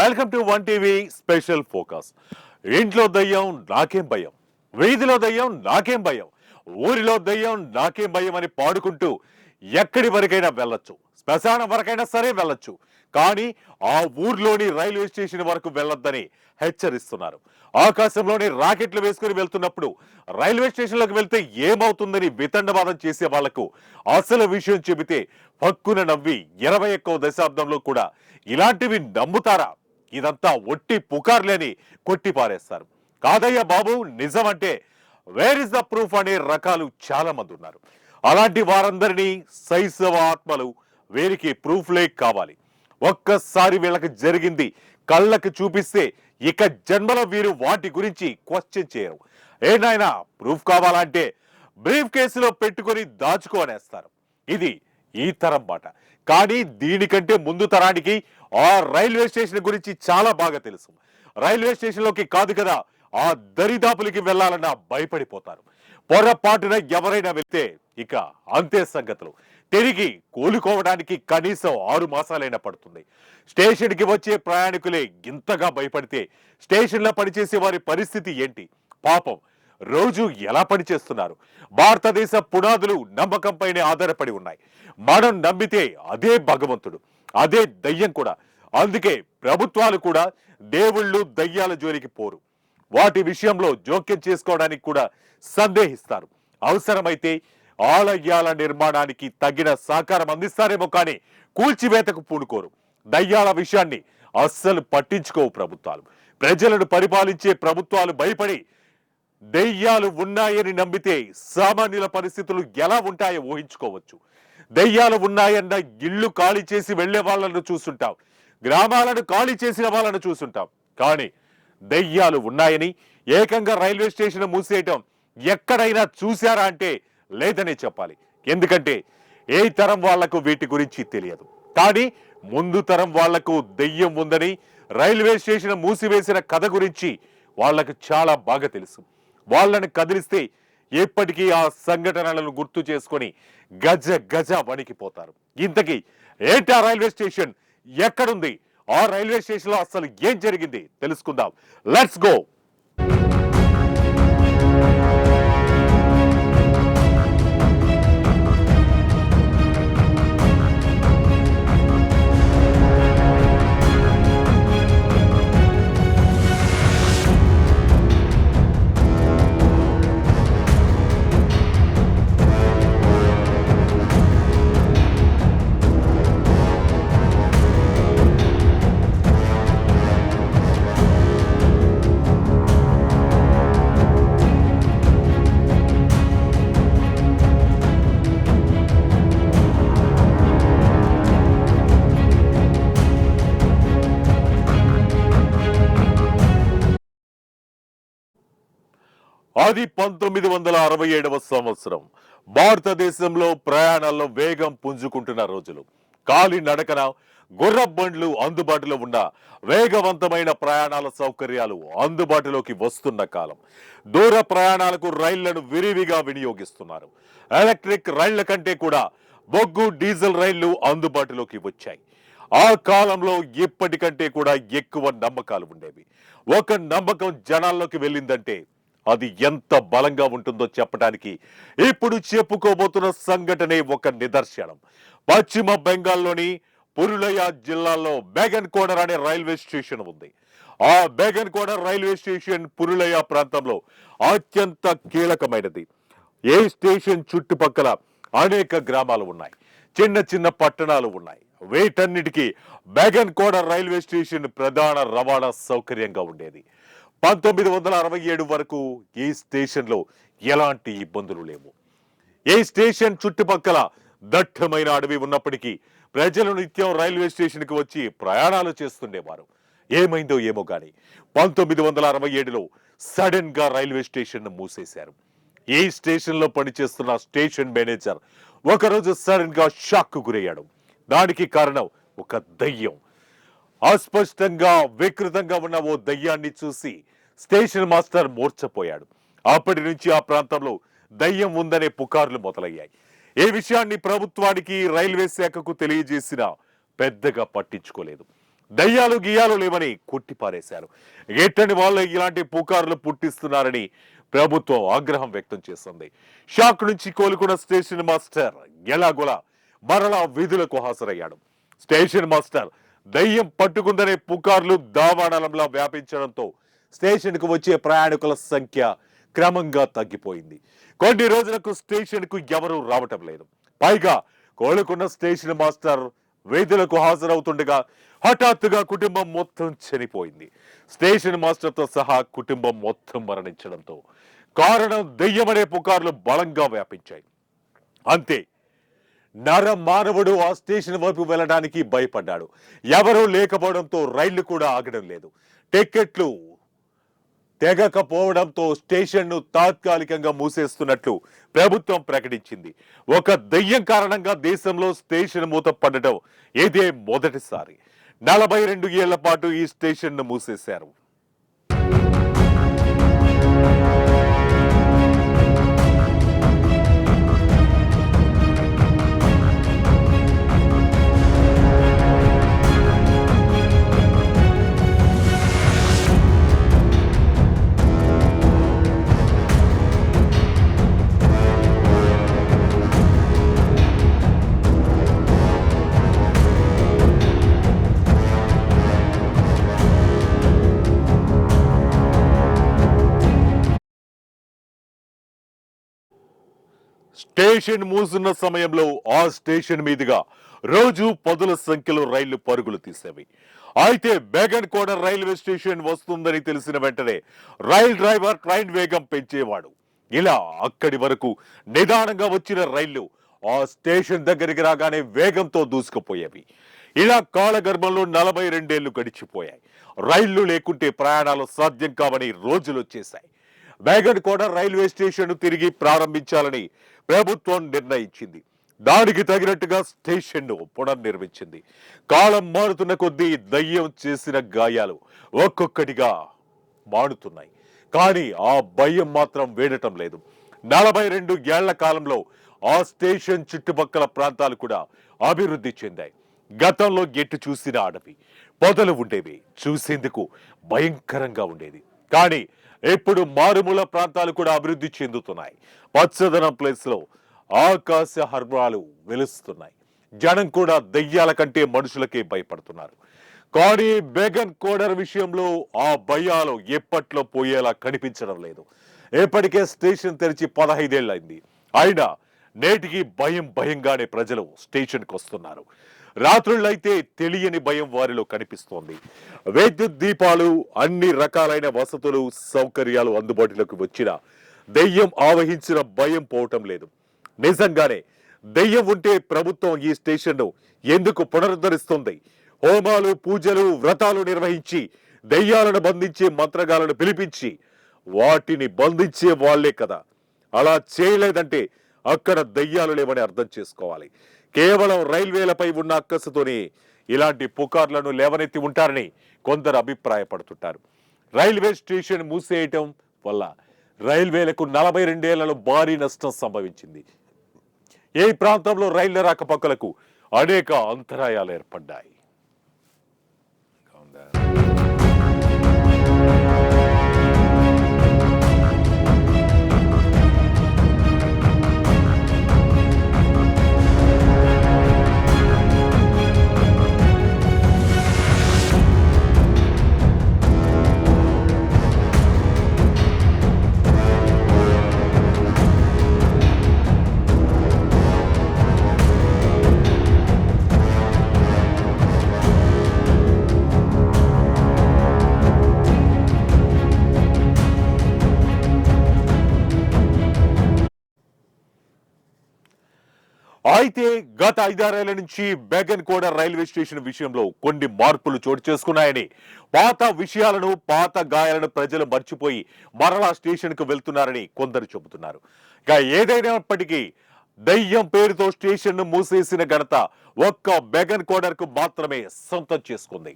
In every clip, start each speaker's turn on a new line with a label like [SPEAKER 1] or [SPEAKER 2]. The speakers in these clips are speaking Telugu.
[SPEAKER 1] Welcome to one TV special focus. ఇంట్లో దయ్యం నాకేం భయం, వీధిలో దయ్యం నాకేం భయం, ఊరిలో దయ్యం నాకేం భయం అని పాడుకుంటూ ఎక్కడి వరకైనా వెళ్ళొచ్చు, శ్మశానం వరకైనా సరే వెళ్ళొచ్చు. కానీ ఆ ఊర్లోని రైల్వే స్టేషన్ వరకు వెళ్ళొద్దని హెచ్చరిస్తున్నారు. ఆకాశంలోని రాకెట్లు వేసుకుని వెళ్తున్నప్పుడు రైల్వే స్టేషన్లోకి వెళ్తే ఏమవుతుందని వితండవాదం చేసే వాళ్లకు అసలు విషయం చెబితే హక్కున నవ్వి 21వ దశాబ్దంలో కూడా ఇలాంటివి నమ్ముతారా, ఇదంతా ఒట్టి పుకార్లేని కొట్టి పారేస్తారు. కాదయ్య బాబు నిజం అంటే వేర్ ఇస్ ద ప్రూఫ్ అనే రకాలు చాలా మంది ఉన్నారు. అలాంటి వారందరినీ శైశవ ఆత్మలు వీరికి ప్రూఫ్లే కావాలి. ఒక్కసారి వీళ్ళకి జరిగింది కళ్ళకి చూపిస్తే ఇక జన్మలో వీరు వాటి గురించి క్వశ్చన్ చేయరు. ఏనాయనా ప్రూఫ్ కావాలంటే బ్రీఫ్ కేసులో పెట్టుకొని దాచుకోనేస్తారు. ఇది ఈ తరం మాట. కానీ దీనికంటే ముందు తరానికి ఆ రైల్వే స్టేషన్ గురించి చాలా బాగా తెలుసు. రైల్వే స్టేషన్లోకి కాదు కదా, ఆ దరిదాపులకి వెళ్లాలన్నా భయపడిపోతారు. పొరపాటున ఎవరైనా వెళ్తే ఇక అంతే సంగతులు. తిరిగి కోలుకోవడానికి కనీసం 6 మాసాలైనా పడుతుంది. స్టేషన్కి వచ్చే ప్రయాణికులే ఇంతగా భయపడితే స్టేషన్లో పనిచేసే వారి పరిస్థితి ఏంటి? పాపం రోజు ఎలా పనిచేస్తున్నారు? భారతదేశ పునాదులు నమ్మకంపైనే ఆధారపడి ఉన్నాయి. మనం నమ్మితే అదే భగవంతుడు, అదే దయ్యం కూడా. అందుకే ప్రభుత్వాలు కూడా దేవుళ్ళు దయ్యాల జోలికి పోరు. వాటి విషయంలో జోక్యం చేసుకోవడానికి కూడా సందేహిస్తారు. అవసరమైతే ఆలయాల నిర్మాణానికి తగిన సహకారం అందిస్తారేమో కానీ కూల్చివేతకు పూనుకోరు. దయ్యాల విషయాన్ని అస్సలు పట్టించుకోవు ప్రభుత్వాలు. ప్రజలను పరిపాలించే ప్రభుత్వాలు భయపడి దెయ్యాలు ఉన్నాయని నమ్మితే సామాన్యుల పరిస్థితులు ఎలా ఉంటాయో ఊహించుకోవచ్చు. దెయ్యాలు ఉన్నాయన్న ఇళ్లు ఖాళీ చేసి వెళ్లే వాళ్ళను చూస్తుంటాం, గ్రామాలను ఖాళీ చేసిన వాళ్ళను చూస్తుంటాం. కానీ దెయ్యాలు ఉన్నాయని ఏకంగా రైల్వే స్టేషన్ మూసేయటం ఎక్కడైనా చూశారా అంటే లేదనే చెప్పాలి. ఎందుకంటే ఏ తరం వాళ్లకు వీటి గురించి తెలియదు. కానీ ముందు తరం వాళ్లకు దెయ్యం ఉందని రైల్వే స్టేషన్ మూసివేసిన కథ గురించి వాళ్లకు చాలా బాగా తెలుసు. వాళ్ళని కదిలిస్తే ఎప్పటికీ ఆ సంఘటనలను గుర్తు చేసుకొని గజ గజ వణికిపోతారు. ఇంతకీ ఏంటి ఆ రైల్వే స్టేషన్? ఎక్కడుంది? ఆ రైల్వే స్టేషన్ లో అసలు ఏం జరిగింది తెలుసుకుందాం. Let's go. అది 1967వ సంవత్సరం. భారతదేశంలో ప్రయాణాల్లో వేగం పుంజుకుంటున్న రోజులు. కాలి నడకన గుర్ర బండ్లు అందుబాటులో ఉన్న వేగవంతమైన ప్రయాణాల సౌకర్యాలు అందుబాటులోకి వస్తున్న కాలం. దూర ప్రయాణాలకు రైళ్లను విరివిగా వినియోగిస్తున్నారు. ఎలక్ట్రిక్ రైళ్ల కంటే కూడా బొగ్గు డీజిల్ రైళ్లు అందుబాటులోకి వచ్చాయి. ఆ కాలంలో ఇప్పటికంటే కూడా ఎక్కువ నమ్మకాలు ఉండేవి. ఒక నమ్మకం జనాల్లోకి వెళ్ళిందంటే అది ఎంత బలంగా ఉంటుందో చెప్పడానికి ఇప్పుడు చెప్పుకోబోతున్న సంఘటనే ఒక నిదర్శనం. పశ్చిమ బెంగాల్లోని పురులియా జిల్లాలో బేగన్కోడర్ అనే రైల్వే స్టేషన్ ఉంది. ఆ బేగన్కోడర్ రైల్వే స్టేషన్ పురులియా ప్రాంతంలో అత్యంత కీలకమైనది. ఏ స్టేషన్ చుట్టుపక్కల అనేక గ్రామాలు ఉన్నాయి, చిన్న చిన్న పట్టణాలు ఉన్నాయి. వీటన్నిటికీ బేగన్కోడర్ రైల్వే స్టేషన్ ప్రధాన రవాణా సౌకర్యంగా ఉండేది. 1967 వరకు ఈ స్టేషన్ లో ఎలాంటి ఇబ్బందులు లేవు. ఈ స్టేషన్ చుట్టుపక్కల దట్టమైన అడవి ఉన్నప్పటికీ ప్రజలు నిత్యం రైల్వే స్టేషన్ కి వచ్చి ప్రయాణాలు చేస్తుండేవారు. ఏమైందో ఏమో గాని 1967లో సడన్ గా రైల్వే స్టేషన్ మూసేశారు. ఈ స్టేషన్ లో పనిచేస్తున్న స్టేషన్ మేనేజర్ ఒకరోజు సడన్ గా షాక్ కు గురయ్యాడు. దానికి కారణం ఒక దయ్యం. అస్పష్టంగా వికృతంగా ఉన్న ఓ దయ్యాన్ని చూసి స్టేషన్ మాస్టర్ మూర్ఛపోయాడు. అప్పటి నుంచి ఆ ప్రాంతంలో దయ్యం ఉందనే పుకార్లు మొదలయ్యాయి. ఈ విషయాన్ని ప్రభుత్వానికి రైల్వే శాఖకు తెలియజేసినా పెద్దగా పట్టించుకోలేదు. దయ్యాలు గియాలు లేవని కొట్టిపారేశారు. ఎట్టని వాళ్ళు ఇలాంటి పుకార్లు పుట్టిస్తున్నారని ప్రభుత్వం ఆగ్రహం వ్యక్తం చేస్తుంది. షాక్ నుంచి కోలుకున్న స్టేషన్ మాస్టర్ ఎలాగోలా మరలా విధులకు హాజరయ్యాడు. స్టేషన్ మాస్టర్ దయ్యం పట్టుకుందనే పుకార్లు దావానలంలా వ్యాపించడంతో స్టేషన్ కు వచ్చే ప్రయాణికుల సంఖ్య క్రమంగా తగ్గిపోయింది. కొన్ని రోజులకు స్టేషన్ కు ఎవరూ రావటం లేదు. పైగా కోలుకున్న స్టేషన్ మాస్టర్ విధులకు హాజరవుతుండగా హఠాత్తుగా కుటుంబం మొత్తం చనిపోయింది. స్టేషన్ మాస్టర్ తో సహా కుటుంబం మొత్తం మరణించడంతో కారణం దెయ్యమనే పుకార్లు బలంగా వ్యాపించాయి. అంతే, నర మానవుడు ఆ స్టేషన్ వైపు వెళ్ళడానికి భయపడ్డాడు. ఎవరూ లేకపోవడంతో రైళ్లు కూడా ఆగడం లేదు. టికెట్లు తెగకపోవడంతో స్టేషన్ ను తాత్కాలికంగా మూసేస్తున్నట్లు ప్రభుత్వం ప్రకటించింది. ఒక దెయ్యం కారణంగా దేశంలో స్టేషన్ మూత పడటం ఇదే మొదటిసారి. 42 ఏళ్ల పాటు ఈ స్టేషన్ ను మూసేశారు. స్టేషన్ మూసున్న సమయంలో ఆ స్టేషన్ మీదుగా రోజు పదుల సంఖ్యలో రైళ్లు పరుగులు తీసేవి. అయితే బేగన్ కోడర్ రైల్వే స్టేషన్ వస్తుందని తెలిసిన వెంటనే రైల్ డ్రైవర్ ట్రైన్ వేగం పెంచేవాడు. ఇలా అక్కడి వరకు నిదానంగా వచ్చిన రైళ్లు ఆ స్టేషన్ దగ్గరికి రాగానే వేగంతో దూసుకుపోయేవి. ఇలా కాలగర్భంలో 42 ఏళ్లు గడిచిపోయాయి. రైళ్లు లేకుంటే ప్రయాణాలు సాధ్యం కావని రోజులు వచ్చేశాయి. బేగన్ కోడర్ రైల్వే స్టేషన్ తిరిగి ప్రారంభించాలని ప్రభుత్వం నిర్ణయించింది. దానికి తగినట్టుగా స్టేషన్ ను పునర్నిర్మించింది. కాలం మారుతున్న కొద్దీ దయ్యం చేసిన గాయాలు ఒక్కొక్కటిగా మాడుతున్నాయి. కానీ ఆ భయం మాత్రం వేడటం లేదు. 42 ఏళ్ల కాలంలో ఆ స్టేషన్ చుట్టుపక్కల ప్రాంతాలు కూడా అభివృద్ధి చెందాయి. గతంలో ఎటు చూసిన అడవి పొదలు ఉండేవి, చూసేందుకు భయంకరంగా ఉండేది. కానీ ఇప్పుడు మారుమూల ప్రాంతాలు కూడా అభివృద్ధి చెందుతున్నాయి. పచ్చదనం ప్లేస్ లో ఆకాశ హర్బాలు వెలుస్తున్నాయి. జనం కూడా దయ్యాల కంటే మనుషులకే భయపడుతున్నారు. కానీ బేగన్ కోడర్ విషయంలో ఆ భయాలు ఎప్పట్లో పోయేలా కనిపించడం లేదు. ఇప్పటికే స్టేషన్ తెరిచి 15 ఏళ్ళైంది. అయినా నేటికి భయంగానే ప్రజలు స్టేషన్ కు వస్తున్నారు. రాత్రుళ్ళైతే తెలియని భయం వారిలో కనిపిస్తోంది. విద్యుత్ దీపాలు, అన్ని రకాలైన వసతులు, సౌకర్యాలు అందుబాటులోకి వచ్చినా దెయ్యం ఆవహించిన భయం పోవటం లేదు. నిజంగానే దెయ్యం ఉంటే ప్రభుత్వం ఈ స్టేషన్ ను ఎందుకు పునరుద్ధరిస్తుంది? హోమాలు, పూజలు, వ్రతాలు నిర్వహించి దెయ్యాలను బంధించే మంత్రగాలను పిలిపించి వాటిని బంధించే వాళ్లే కదా. అలా చేయలేదంటే అక్కడ దెయ్యాలు లేవని అర్థం చేసుకోవాలి. కేవలం రైల్వేలపై ఉన్న అక్కసుతోనే ఇలాంటి పుకార్లను లేవనెత్తి ఉంటారని కొందరు అభిప్రాయపడుతుంటారు. రైల్వే స్టేషన్ మూసేయటం వల్ల రైల్వేలకు 42 ఏళ్లలో భారీ నష్టం సంభవించింది. ఈ ప్రాంతంలో రైళ్ల రాకపోకలకు అనేక అంతరాయాలు ఏర్పడ్డాయి. అయితే గత 5-6 ఏళ్ల నుంచి బేగన్ కోడర్ రైల్వే స్టేషన్ విషయంలో కొన్ని మార్పులు చోటు చేసుకున్నాయని, పాత విషయాలను, పాత గాయాలను ప్రజలు మర్చిపోయి మరలా స్టేషన్ కు వెళ్తున్నారని కొందరు చెబుతున్నారు. ఇక ఏదైనప్పటికీ దయ్యం పేరుతో స్టేషన్ ను మూసేసిన ఘనత ఒక్క బేగన్ కోడర్ కు మాత్రమే సొంతం చేసుకుంది.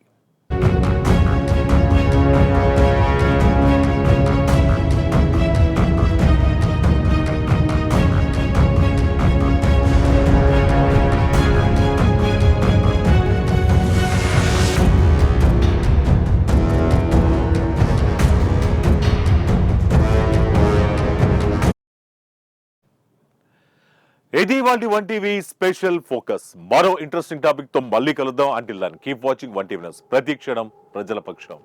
[SPEAKER 1] ఇది వాటి వన్ టీవీ స్పెషల్ ఫోకస్. మరో ఇంట్రెస్టింగ్ టాపిక్ తో మళ్ళీ కలుద్దాం. అంటిల్ దాన్ keep watching one TV news. ప్రతి క్షణం ప్రజల పక్షం.